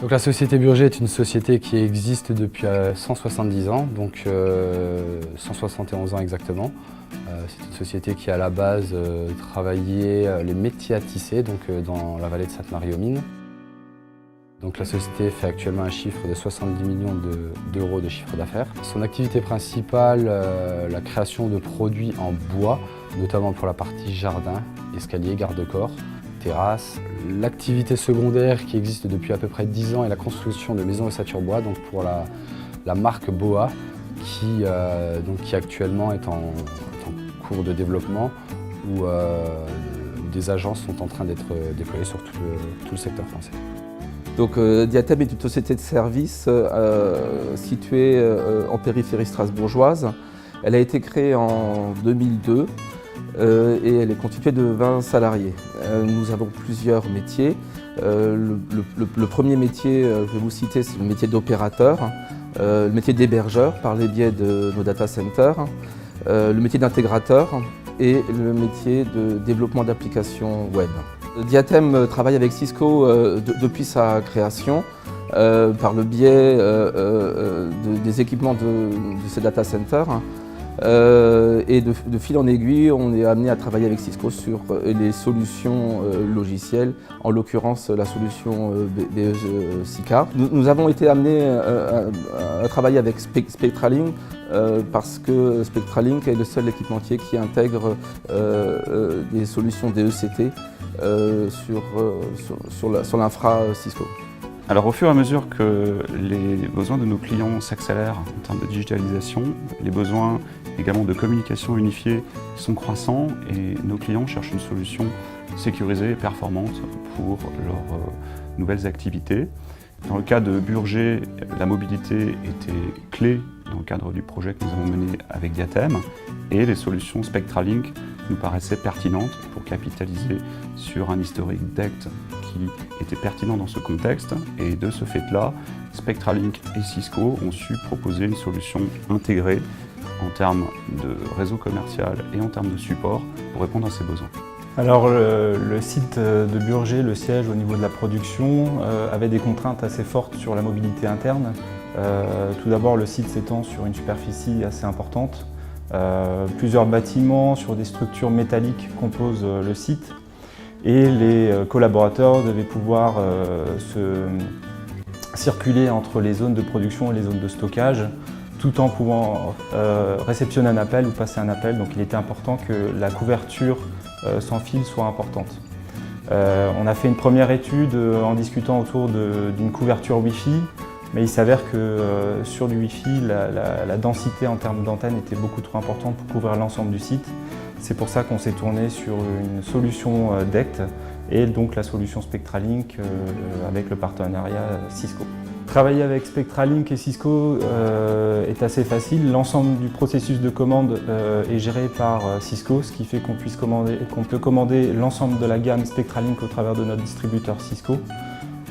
Donc la société Burger est une société qui existe depuis 170 ans, donc 171 ans exactement. C'est une société qui à la base travaillait les métiers à tisser, donc dans la vallée de Sainte-Marie-aux-Mines. Donc la société fait actuellement un chiffre de 70 millions d'euros de chiffre d'affaires. Son activité principale, la création de produits en bois, notamment pour la partie jardin, escalier, garde-corps, terrasse. L'activité secondaire qui existe depuis à peu près 10 ans est la construction de maisons ossature bois, donc pour la marque Boa, qui actuellement est en cours de développement, où des agences sont en train d'être déployées sur tout le secteur français. Donc Diatem est une société de service située en périphérie strasbourgeoise. Elle a été créée en 2002 et elle est constituée de 20 salariés. Nous avons plusieurs métiers. Le premier métier, je vais vous citer, c'est le métier d'opérateur, le métier d'hébergeur par les biais de nos data centers, le métier d'intégrateur et le métier de développement d'applications web. Diatem travaille avec Cisco depuis sa création par le biais des équipements de ces data centers. Et de fil en aiguille, on est amené à travailler avec Cisco sur les solutions logicielles, en l'occurrence la solution BE SICA. Nous avons été amenés à travailler avec Spectralink parce que Spectralink est le seul équipementier qui intègre des solutions DECT sur l'infra Cisco. Alors au fur et à mesure que les besoins de nos clients s'accélèrent en termes de digitalisation, les besoins également de communication unifiée sont croissants et nos clients cherchent une solution sécurisée et performante pour leurs nouvelles activités. Dans le cas de Burger, la mobilité était clé dans le cadre du projet que nous avons mené avec Diatem et les solutions Spectralink nous paraissaient pertinentes pour capitaliser sur un historique d'ECT qui était pertinent dans ce contexte et de ce fait-là, Spectralink et Cisco ont su proposer une solution intégrée en termes de réseau commercial et en termes de support pour répondre à ces besoins. Alors le site de Burger, le siège au niveau de la production, avait des contraintes assez fortes sur la mobilité interne. Tout d'abord, le site s'étend sur une superficie assez importante. Plusieurs bâtiments sur des structures métalliques composent le site et les collaborateurs devaient pouvoir circuler entre les zones de production et les zones de stockage tout en pouvant réceptionner un appel ou passer un appel. Donc il était important que la couverture sans fil soit importante. On a fait une première étude en discutant autour d'une couverture Wi-Fi, mais il s'avère que sur du Wi-Fi, la densité en termes d'antenne était beaucoup trop importante pour couvrir l'ensemble du site. C'est pour ça qu'on s'est tourné sur une solution DECT et donc la solution Spectralink avec le partenariat Cisco. Travailler avec Spectralink et Cisco est assez facile. L'ensemble du processus de commande est géré par Cisco, ce qui fait qu'on peut commander l'ensemble de la gamme Spectralink au travers de notre distributeur Cisco.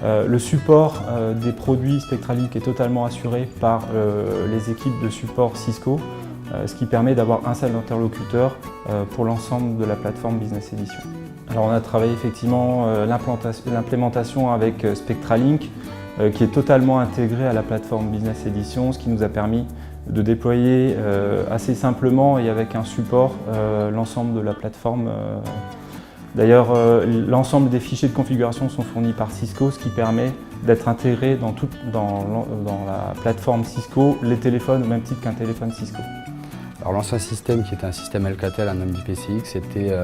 Le support des produits Spectralink est totalement assuré par les équipes de support Cisco, ce qui permet d'avoir un seul interlocuteur pour l'ensemble de la plateforme Business Edition. Alors on a travaillé effectivement l'implémentation avec Spectralink, qui est totalement intégré à la plateforme Business Edition, ce qui nous a permis de déployer assez simplement et avec un support l'ensemble de la plateforme. D'ailleurs, l'ensemble des fichiers de configuration sont fournis par Cisco, ce qui permet d'être intégré dans la plateforme Cisco, les téléphones au même titre qu'un téléphone Cisco. Alors l'ancien système qui était un système Alcatel, un MDPCX,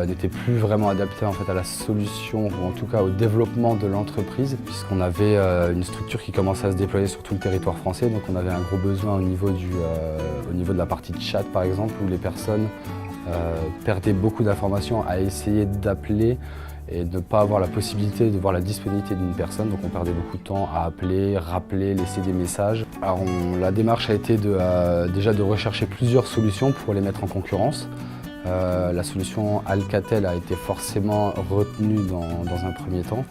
n'était plus vraiment adapté en fait à la solution ou en tout cas au développement de l'entreprise puisqu'on avait une structure qui commençait à se déployer sur tout le territoire français, donc on avait un gros besoin au niveau de la partie de chat par exemple où les personnes perdaient beaucoup d'informations à essayer d'appeler et de ne pas avoir la possibilité de voir la disponibilité d'une personne, donc on perdait beaucoup de temps à appeler, rappeler, laisser des messages. Alors la démarche a été déjà de rechercher plusieurs solutions pour les mettre en concurrence. La solution Alcatel a été forcément retenue dans un premier temps.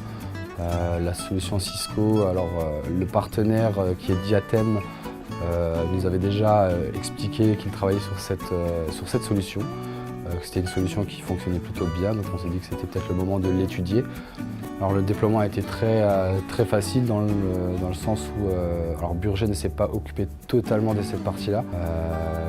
La solution Cisco, alors le partenaire qui est Diatem nous avait déjà expliqué qu'il travaillait sur cette solution. C'était une solution qui fonctionnait plutôt bien, donc on s'est dit que c'était peut-être le moment de l'étudier. Alors le déploiement a été très facile dans le sens où alors Burger ne s'est pas occupé totalement de cette partie-là.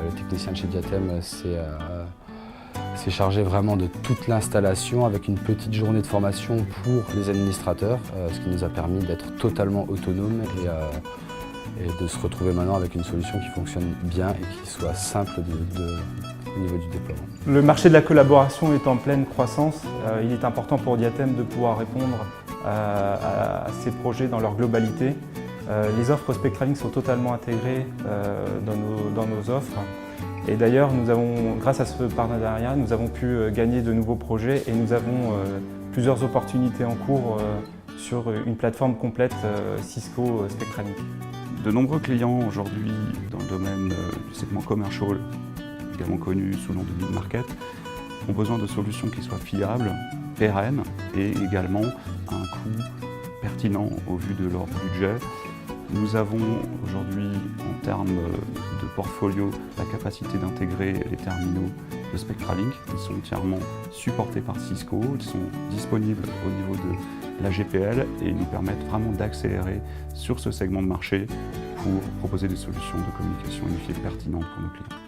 Le technicien de chez Diatem s'est chargé vraiment de toute l'installation avec une petite journée de formation pour les administrateurs, ce qui nous a permis d'être totalement autonomes et de se retrouver maintenant avec une solution qui fonctionne bien et qui soit simple au niveau du déploiement. Le marché de la collaboration est en pleine croissance. Il est important pour Diatem de pouvoir répondre à ces projets dans leur globalité. Les offres Spectralink sont totalement intégrées dans nos offres. Et d'ailleurs, grâce à ce partenariat, nous avons pu gagner de nouveaux projets et nous avons plusieurs opportunités en cours sur une plateforme complète Cisco Spectralink. De nombreux clients aujourd'hui dans le domaine du segment commercial, également connu sous le nom de mid-market, ont besoin de solutions qui soient fiables, pérennes et également à un coût pertinent au vu de leur budget. Nous avons aujourd'hui, en termes de portfolio, la capacité d'intégrer les terminaux de Spectralink. Ils sont entièrement supportés par Cisco, ils sont disponibles au niveau de la GPL et ils nous permettent vraiment d'accélérer sur ce segment de marché pour proposer des solutions de communication unifiée pertinentes pour nos clients.